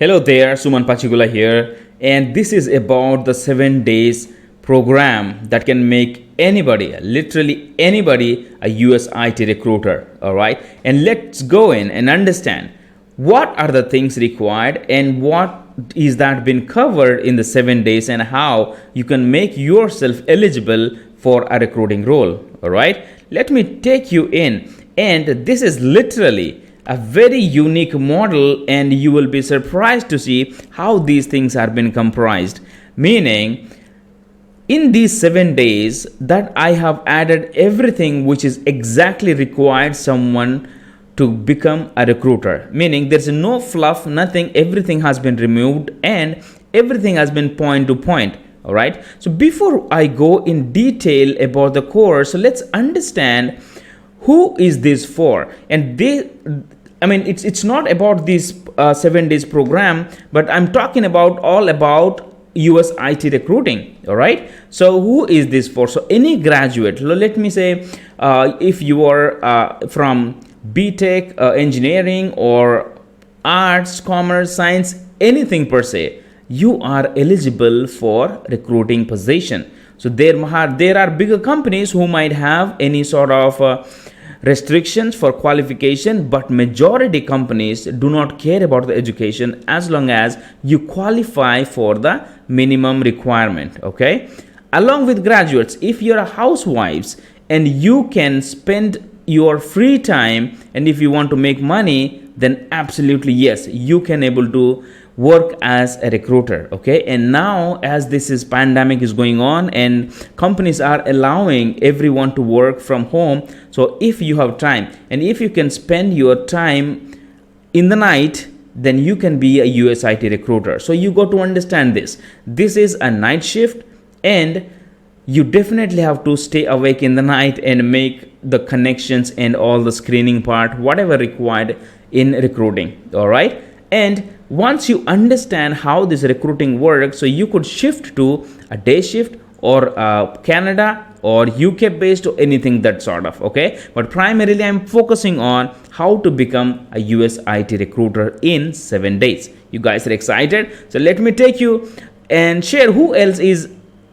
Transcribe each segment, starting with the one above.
Hello there, Suman Pachigula here, and this is about the 7 days program that can make anybody, literally anybody, a US IT recruiter. All right, and let's go in and understand what are the things required and what is that been covered in the 7 days and how you can make yourself eligible for a recruiting role. All right, let me take you in, and this is literally a very unique model, and you will be surprised to see how these things are been comprised. Meaning, in these 7 days that I have added everything which is exactly required someone to become a recruiter. Meaning there's no fluff, nothing, everything has been removed and everything has been point to point. All right, so before I go in detail about the course, so let's understand who is this for. And it's not about this 7 days program, but I'm talking about all about US IT recruiting. All right, so who is this for? So any graduate, let me say, if you are from BTech, engineering, or arts, commerce, science, anything per se, you are eligible for recruiting position. So there are bigger companies who might have any sort of restrictions for qualification, but majority companies do not care about the education as long as you qualify for the minimum requirement. Okay, along with graduates, if you're a housewives and you can spend your free time and if you want to make money, then absolutely yes, you can able to work as a recruiter. Okay, and now as this is pandemic is going on and companies are allowing everyone to work from home, so if you have time and if you can spend your time in the night, then you can be a US IT recruiter. So you got to understand this is a night shift, and you definitely have to stay awake in the night and make the connections and all the screening part, whatever required in recruiting. All right, and once you understand how this recruiting works, so you could shift to a day shift or Canada or UK based or anything that sort of. Okay, but primarily I'm focusing on how to become a US IT recruiter in 7 days. You guys are excited? So let me take you and share who else is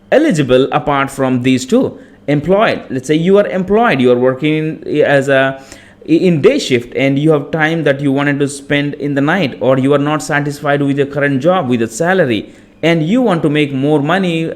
eligible apart from these two. Employed, let's say you are employed, you are working as a in day shift and you have time that you wanted to spend in the night, or you are not satisfied with your current job, with the salary, and you want to make more money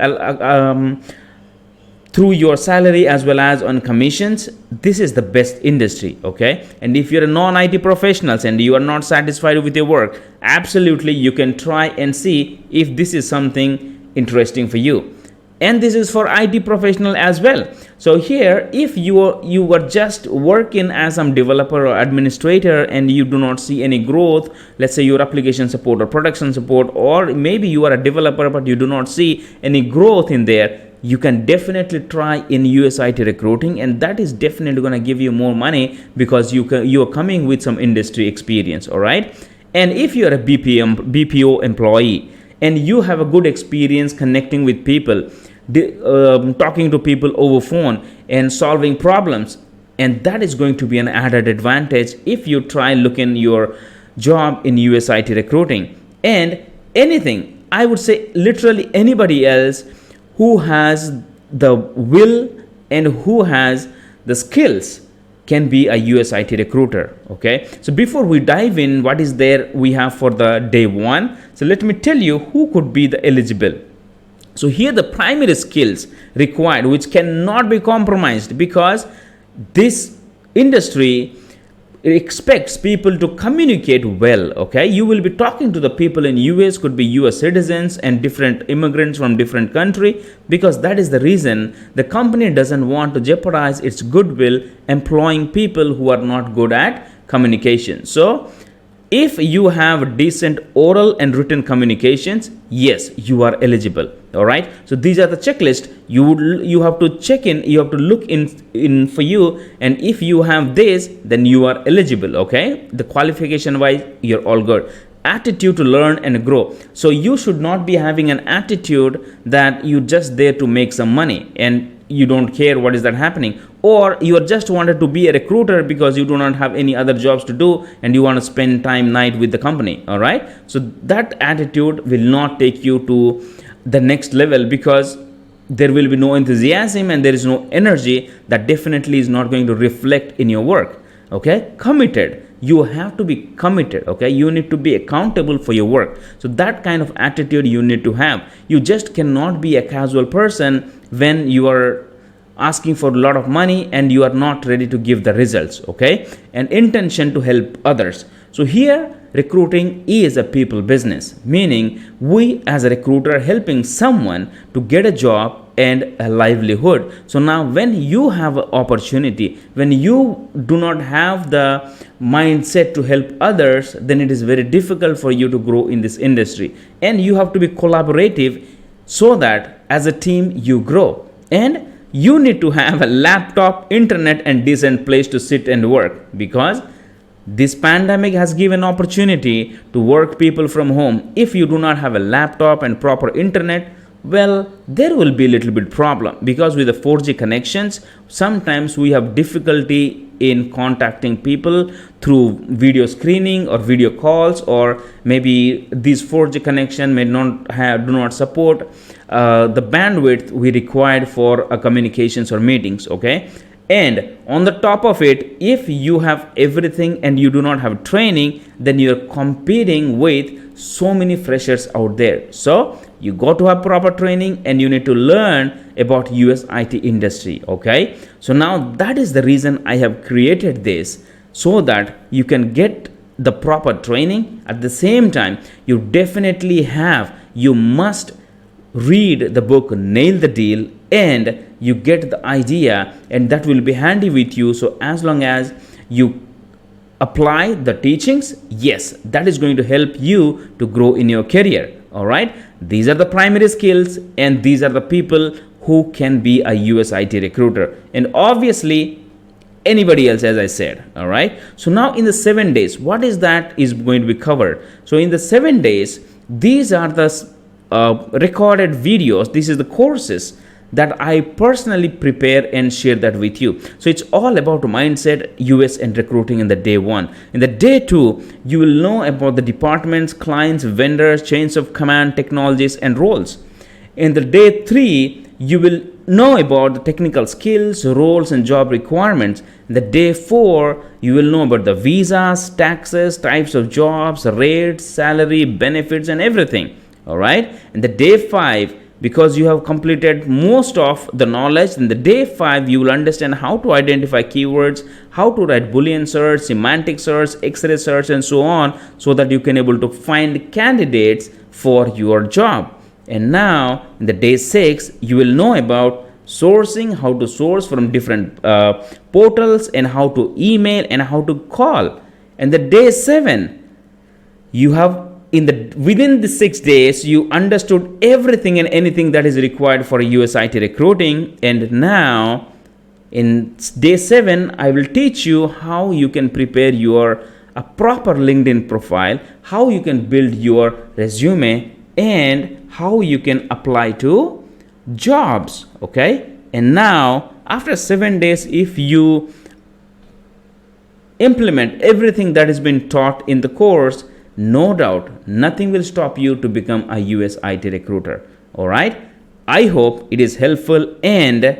through your salary as well as on commissions. This is the best industry. Okay, and if you're a non-IT professionals and you are not satisfied with your work, absolutely you can try and see if this is something interesting for you. And this is for IT professional as well. So here, if you were just working as some developer or administrator and you do not see any growth, let's say your application support or production support, or maybe you are a developer but you do not see any growth in there, you can definitely try in US IT recruiting, and that is definitely going to give you more money because you are coming with some industry experience. All right, and if you are a BPO employee and you have a good experience connecting with people, talking to people over phone and solving problems, and that is going to be an added advantage if you try looking your job in US IT recruiting. And anything, I would say literally anybody else who has the will and who has the skills can be a US IT recruiter. Okay, so before we dive in what is there we have for the day one, so let me tell you who could be the eligible. So here the primary skills required, which cannot be compromised, because this industry expects people to communicate well. Okay, you will be talking to the people in US, could be US citizens and different immigrants from different country, because that is the reason the company doesn't want to jeopardize its goodwill employing people who are not good at communication. So if you have decent oral and written communications, yes, you are eligible. All right, so these are the checklist you have to check in, you have to look in for you, and if you have this, then you are eligible. Okay, the qualification wise, you're all good. Attitude to learn and grow. So you should not be having an attitude that you just there to make some money and you don't care what is that happening, or you are just wanted to be a recruiter because you do not have any other jobs to do and you want to spend time night with the company. All right, so that attitude will not take you to the next level, because there will be no enthusiasm and there is no energy. That definitely is not going to reflect in your work. Okay, committed, you have to be committed. Okay, you need to be accountable for your work. So that kind of attitude you need to have. You just cannot be a casual person when you are asking for a lot of money and you are not ready to give the results. Okay, and intention to help others. So here recruiting is a people business, meaning we as a recruiter helping someone to get a job and a livelihood. So now when you have an opportunity, when you do not have the mindset to help others, then it is very difficult for you to grow in this industry. And you have to be collaborative so that as a team you grow. And you need to have a laptop, internet, and decent place to sit and work, because this pandemic has given opportunity to work people from home. If you do not have a laptop and proper internet, well, there will be a little bit problem, because with the 4G connections, sometimes we have difficulty in contacting people through video screening or video calls, or maybe this 4G connection may not have, do not support the bandwidth we required for communications or meetings. Okay, and on the top of it, if you have everything and you do not have training, then you are competing with so many freshers out there. So you got to have proper training and you need to learn about US IT industry. Okay, so now that is the reason I have created this, so that you can get the proper training. At the same time, you definitely you must read the book Nail the Deal, and you get the idea, and that will be handy with you. So as long as you apply the teachings, yes, that is going to help you to grow in your career. All right, these are the primary skills, and these are the people who can be a US IT recruiter, and obviously anybody else, as I said. All right, so now in the 7 days, what is that is going to be covered. So in the 7 days, these are the recorded videos. This is the courses that I personally prepare and share that with you. So it's all about mindset, US, and recruiting in the day 1. In the day 2, you will know about the departments, clients, vendors, chains of command, technologies, and roles. In the day 3, you will know about the technical skills, roles, and job requirements. In the day 4, you will know about the visas, taxes, types of jobs, rates, salary, benefits, and everything. All right, and the day 5, because you have completed most of the knowledge, in the day 5 you will understand how to identify keywords, how to write Boolean search, semantic search, X-ray search, and so on, so that you can able to find candidates for your job. And now in the day 6, you will know about sourcing, how to source from different portals, and how to email and how to call. And the day 7, you have within the 6 days, you understood everything and anything that is required for US IT recruiting. And now in day 7, I will teach you how you can prepare a proper LinkedIn profile, how you can build your resume, and how you can apply to jobs. Okay, and now after 7 days, if you implement everything that has been taught in the course, no doubt nothing will stop you to become a US IT recruiter. All right, I hope it is helpful, and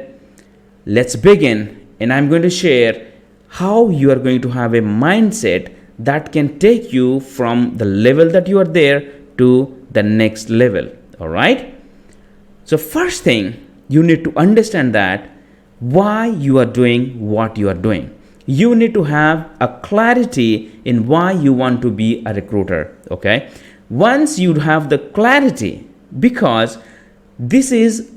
let's begin. And I'm going to share how you are going to have a mindset that can take you from the level that you are there to the next level. All right, so first thing, you need to understand that why you are doing what you are doing. You need to have a clarity in why you want to be a recruiter. Okay, once you have the clarity, because this is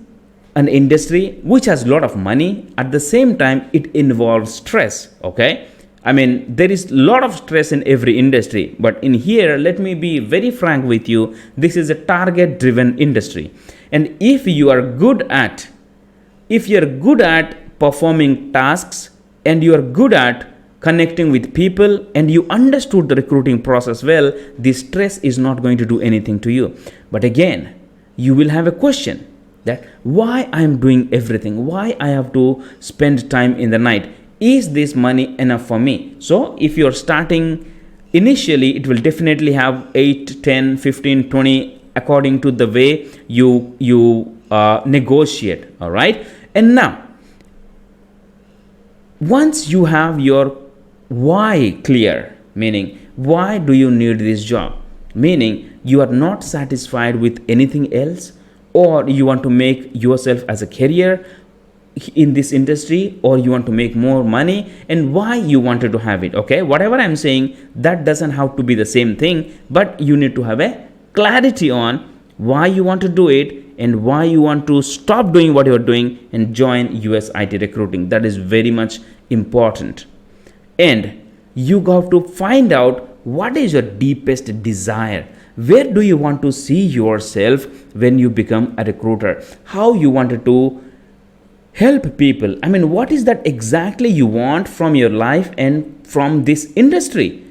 an industry which has a lot of money, at the same time it involves stress. Okay, I mean, there is a lot of stress in every industry, but in here, let me be very frank with you, this is a target driven industry. And if you're good at performing tasks, and you are good at connecting with people, and you understood the recruiting process well, the stress is not going to do anything to you. But again, you will have a question. that why I'm doing everything, why I have to spend time in the night, is this money enough for me? So if you're starting initially, it will definitely have 8, 10, 15, 20 according to the way you negotiate. All right, and now once you have your why clear, meaning why do you need this job, meaning you are not satisfied with anything else, or you want to make yourself as a career in this industry, or you want to make more money, and why you wanted to have it. Okay, whatever I'm saying, that doesn't have to be the same thing, but you need to have a clarity on why you want to do it and why you want to stop doing what you're doing and join US IT recruiting. That is very much important. And you got to find out what is your deepest desire. Where do you want to see yourself when you become a recruiter? How you wanted to help people. I mean, what is that exactly you want from your life and from this industry?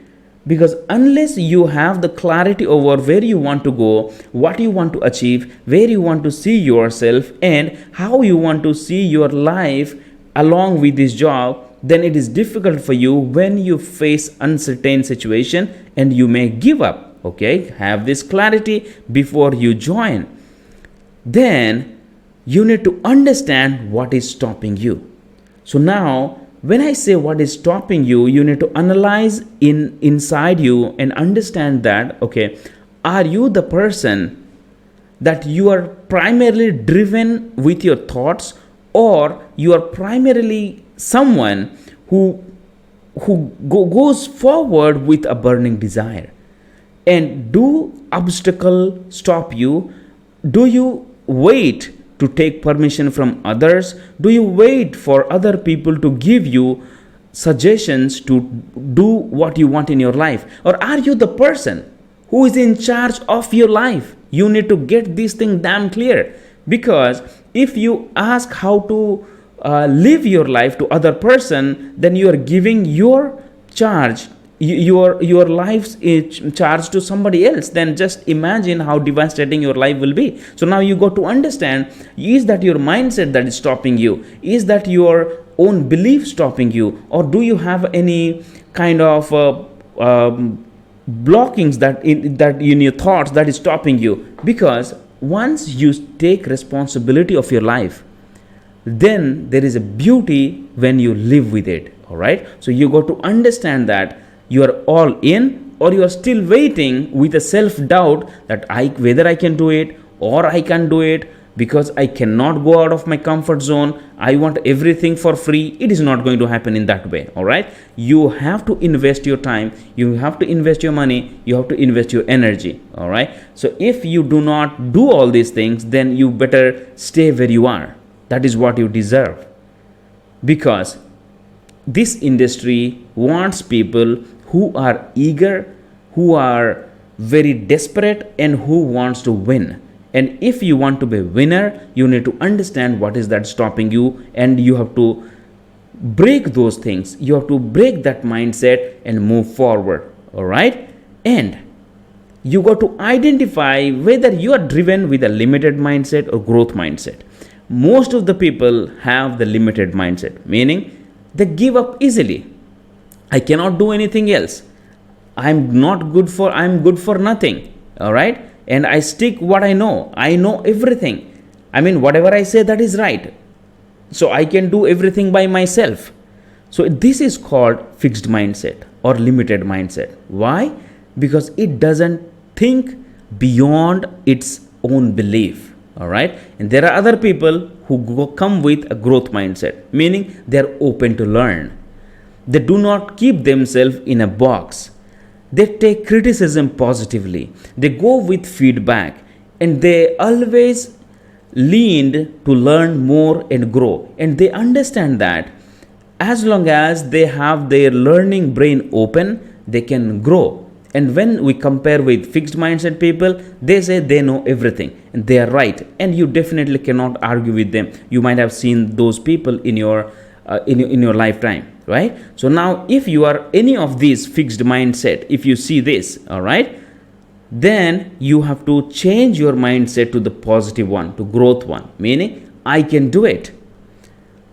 Because unless you have the clarity over where you want to go, what you want to achieve, where you want to see yourself, and how you want to see your life along with this job, then it is difficult for you when you face uncertain situation and you may give up. Okay, have this clarity before you join. Then you need to understand what is stopping you. So now when I say what is stopping you, you need to analyze inside you and understand that, okay, are you the person that you are primarily driven with your thoughts, or you are primarily someone who goes forward with a burning desire? And do obstacle stop you? Do you wait to take permission from others? Do you wait for other people to give you suggestions to do what you want in your life? Or are you the person who is in charge of your life? You need to get this thing damn clear, because if you ask how to live your life to other person, then you are giving your charge, your life's charge to somebody else. Then just imagine how devastating your life will be. So now you got to understand, is that your mindset that is stopping you? Is that your own belief stopping you? Or do you have any kind of blockings that in your thoughts that is stopping you? Because once you take responsibility of your life, then there is a beauty when you live with it. All right, so you got to understand that you are all in, or you are still waiting with a self-doubt that whether I can do it or I can do it, because I cannot go out of my comfort zone. I want everything for free. It is not going to happen in that way. All right, you have to invest your time, you have to invest your money, you have to invest your energy. All right, so if you do not do all these things, then you better stay where you are. That is what you deserve, because this industry wants people who are eager, who are very desperate, and who wants to win. And if you want to be a winner, you need to understand what is that stopping you, and you have to break those things. You have to break that mindset and move forward. All right, and you got to identify whether you are driven with a limited mindset or growth mindset. Most of the people have the limited mindset, meaning they give up easily. I cannot do anything else. I'm good for nothing. All right, and I stick what I know. I know everything. I mean, whatever I say, that is right. So I can do everything by myself. So this is called fixed mindset or limited mindset. Why? Because it doesn't think beyond its own belief. All right, and there are other people who come with a growth mindset, meaning they are open to learn. They do not keep themselves in a box. They take criticism positively. They go with feedback, and they always leaned to learn more and grow. And they understand that as long as they have their learning brain open, they can grow. And when we compare with fixed mindset people, they say they know everything, and they are right. And you definitely cannot argue with them. You might have seen those people in your lifetime, right? So now if you are any of these fixed mindset, if you see this, all right, then you have to change your mindset to the positive one, to growth one, meaning I can do it.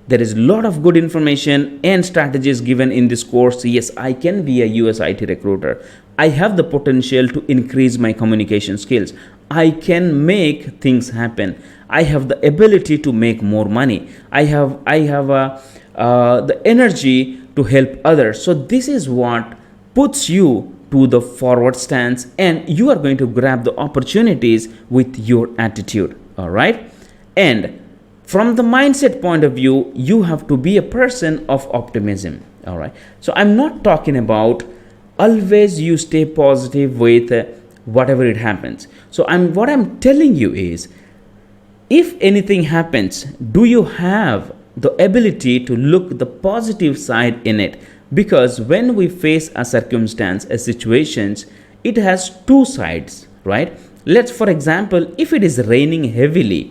There is a lot of good information and strategies given in this course. Yes, I can be a US IT recruiter. I have the potential to increase my communication skills. I can make things happen. I have the ability to make more money. I have the energy to help others. So this is what puts you to the forward stance, and you are going to grab the opportunities with your attitude. All right. And from the mindset point of view, you have to be a person of optimism. All right. So I'm not talking about always you stay positive with whatever it happens. So what I'm telling you is, if anything happens, do you have the ability to look the positive side in it? Because when we face a circumstance, a situations, it has two sides, right? Let's, for example, if it is raining heavily,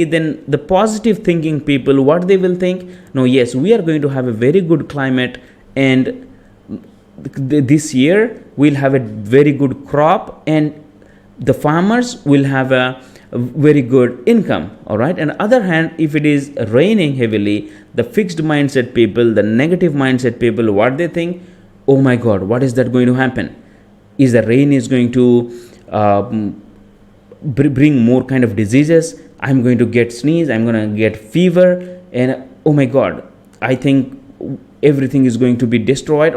then the positive thinking people, what they will think, no, yes, we are going to have a very good climate, and this year we'll have a very good crop, and the farmers will have a very good income. All right. On the other hand, if it is raining heavily, the fixed mindset people, the negative mindset people, what they think, oh my God, what is that going to happen? Is the rain is going to bring more kind of diseases? I'm going to get sneeze, I'm going to get fever, and oh my God, I think everything is going to be destroyed.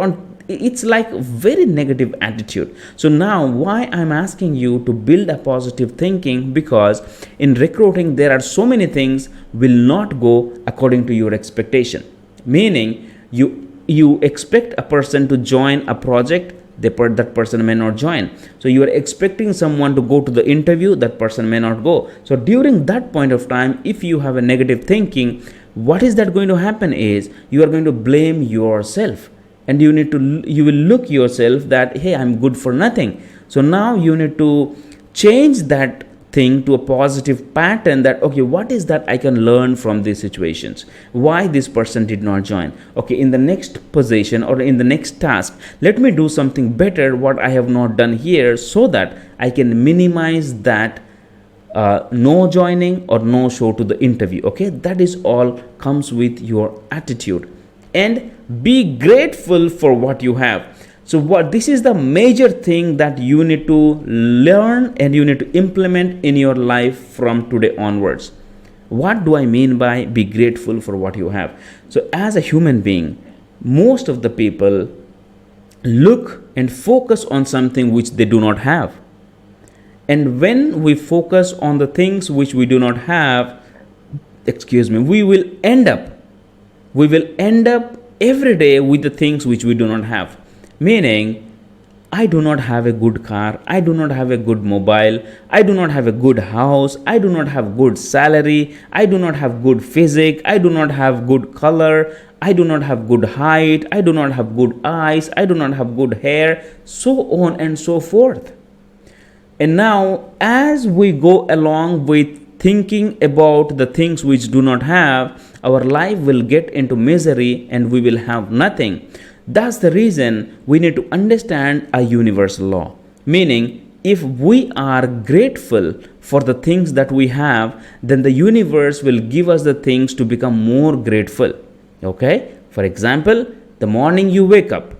It's like a very negative attitude. So now why I'm asking you to build a positive thinking, because in recruiting there are so many things will not go according to your expectation. Meaning you expect a person to join a project, that person may not join. So you are expecting someone to go to the interview, that person may not go. So during that point of time, if you have a negative thinking, what is that going to happen is you are going to blame yourself, and you will look yourself that, hey, I'm good for nothing. So now you need to change that thing to a positive pattern, that okay, what is that I can learn from these situations? Why this person did not join? Okay, in the next position or in the next task, let me do something better what I have not done here, so that I can minimize that no joining or no show to the interview. Okay, that is all comes with your attitude. And be grateful for what you have. So this is the major thing that you need to learn and you need to implement in your life from today onwards. What do I mean by be grateful for what you have? So as a human being, most of the people look and focus on something which they do not have. And when we focus on the things which we do not have, we will end up every day with the things which we do not have. Meaning, I do not have a good car, I do not have a good mobile, I do not have a good house, I do not have good salary, I do not have good physique, I do not have good color, I do not have good height, I do not have good eyes, I do not have good hair, so on and so forth. And now, as we go along with thinking about the things which do not have, our life will get into misery and we will have nothing. That's the reason we need to understand a universal law. Meaning, if we are grateful for the things that we have, then the universe will give us the things to become more grateful. Okay? For example, the morning you wake up.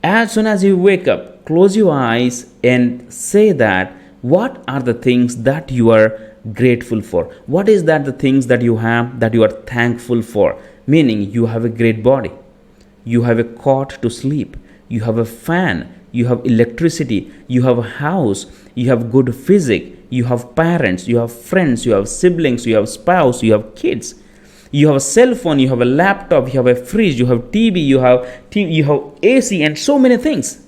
As soon as you wake up, close your eyes and say that what are the things that you are grateful for? What is that the things that you have that you are thankful for? Meaning, you have a great body, you have a cot to sleep, you have a fan, you have electricity, you have a house, you have good physique, you have parents, you have friends, you have siblings, you have spouse, you have kids, you have a cell phone, you have a laptop, you have a fridge, you have TV, you have AC, and so many things.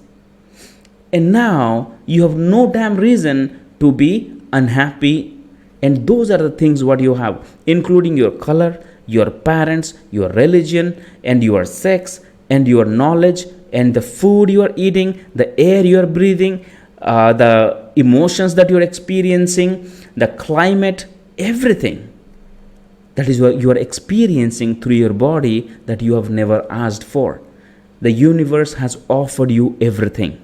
And now you have no damn reason to be unhappy. And those are the things what you have, including your color, your parents, your religion, and your sex, and your knowledge, and the food you are eating, the air you are breathing, the emotions that you are experiencing, the climate, everything. That is what you are experiencing through your body that you have never asked for. The universe has offered you everything.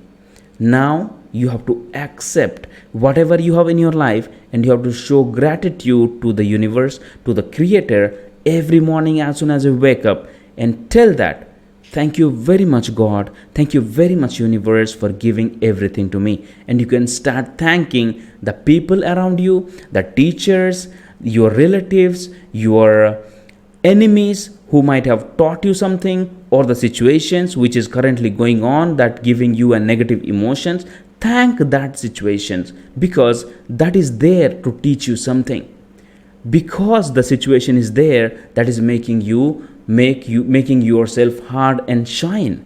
Now you have to accept whatever you have in your life, and you have to show gratitude to the universe, to the creator, every morning as soon as you wake up, and tell that, thank you very much, God. Thank you very much, universe, for giving everything to me. And you can start thanking the people around you, the teachers, your relatives, your enemies who might have taught you something, or the situations which is currently going on that giving you a negative emotions. Thank that situations, because that is there to teach you something. Because the situation is there, that is making yourself hard and shine.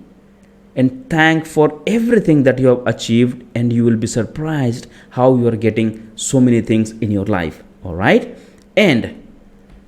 And thank for everything that you have achieved, and you will be surprised how you are getting so many things in your life. All right? And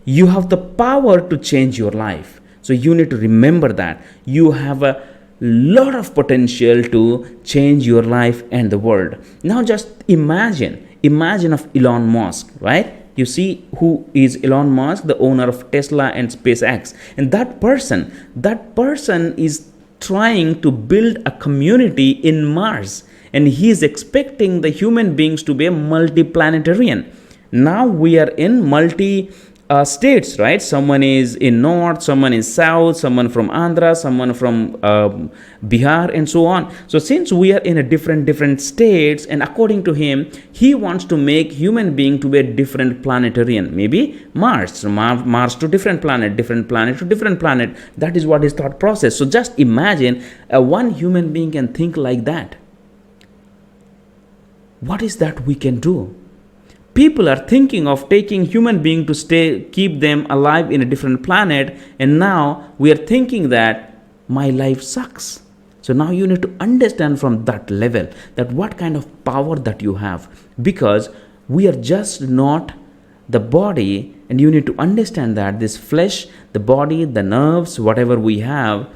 you have the power to change your life. So you need to remember that you have a lot of potential to change your life and the world. Now just imagine of Elon Musk, right? You see who is Elon Musk, the owner of Tesla and SpaceX. And that person is trying to build a community in Mars, and he is expecting the human beings to be a multi-planetarian. Now we are in multi states, right? Someone is in north, someone is south, someone from Andhra, someone from Bihar, and so on. So since we are in a different states, and according to him, he wants to make human being to be a different planetarian. Maybe Mars to different planet to different planet. That is what his thought process. So just imagine one human being can think like that. What is that we can do? People are thinking of taking human being to keep them alive in a different planet, and now we are thinking that my life sucks. So now you need to understand from that level that what kind of power that you have, because we are just not the body, and you need to understand that this flesh, the body, the nerves, whatever we have,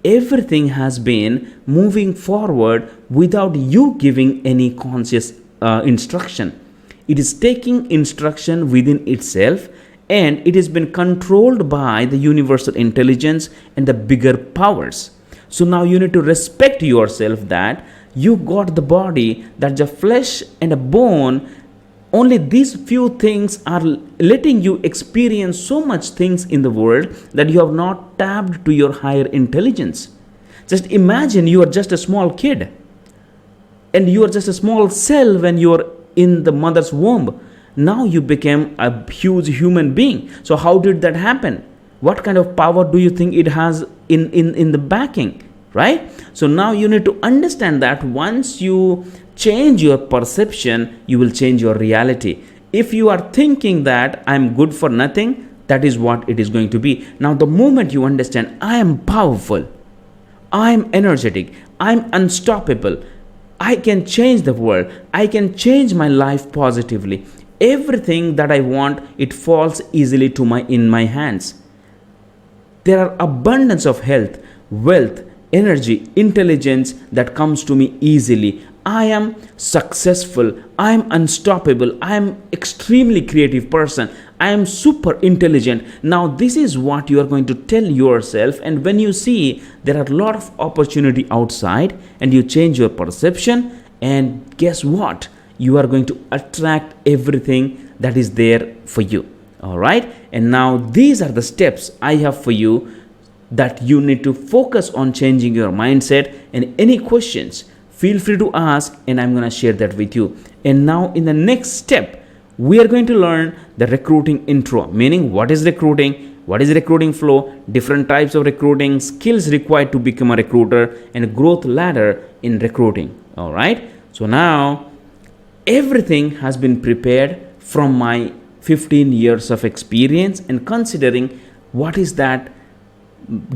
everything has been moving forward without you giving any conscious instruction. It is taking instruction within itself, and it has been controlled by the universal intelligence and the bigger powers. So now you need to respect yourself that you got the body, that the flesh and a bone, only these few things are letting you experience so much things in the world that you have not tapped to your higher intelligence. Just imagine you are just a small kid, and you are just a small cell when you are in the mother's womb. Now you became a huge human being. So how did that happen? What kind of power do you think it has in the backing, right? So now you need to understand that once you change your perception, you will change your reality. If you are thinking that I'm good for nothing, that is what it is going to be. Now the moment you understand I am powerful, I am energetic, I'm unstoppable, I can change the world, I can change my life positively, everything that I want, it falls easily in my hands. There are abundance of health, wealth, energy, intelligence that comes to me easily. I am successful, I am unstoppable, I am extremely creative person, I am super intelligent. Now this is what you are going to tell yourself, and when you see there are a lot of opportunity outside and you change your perception, and guess what? You are going to attract everything that is there for you. All right? And now these are the steps I have for you that you need to focus on changing your mindset. And any questions, feel free to ask, and I'm going to share that with you. And now in the next step, we are going to learn the recruiting intro, meaning what is recruiting, what is recruiting flow, different types of recruiting, skills required to become a recruiter, and a growth ladder in recruiting. All right. So now everything has been prepared from my 15 years of experience, and considering what is that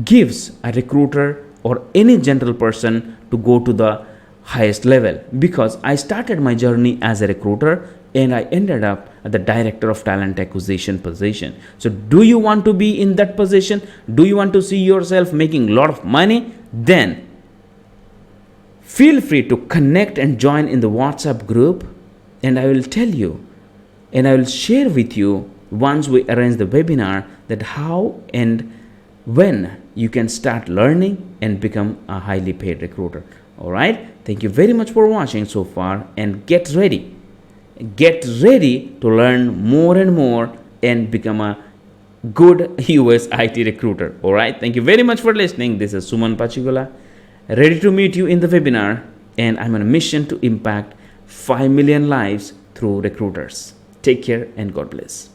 gives a recruiter or any general person to go to the highest level. Because I started my journey as a recruiter, and I ended up at the director of talent acquisition position. So do you want to be in that position? Do you want to see yourself making a lot of money? Then feel free to connect and join in the WhatsApp group, and I will tell you, and I will share with you once we arrange the webinar, that how and when you can start learning and become a highly paid recruiter. All right. Thank you very much for watching so far, and get ready. Get ready to learn more and more and become a good US IT recruiter. All right. Thank you very much for listening. This is Suman Pachigula, ready to meet you in the webinar, and I'm on a mission to impact 5 million lives through recruiters. Take care and God bless.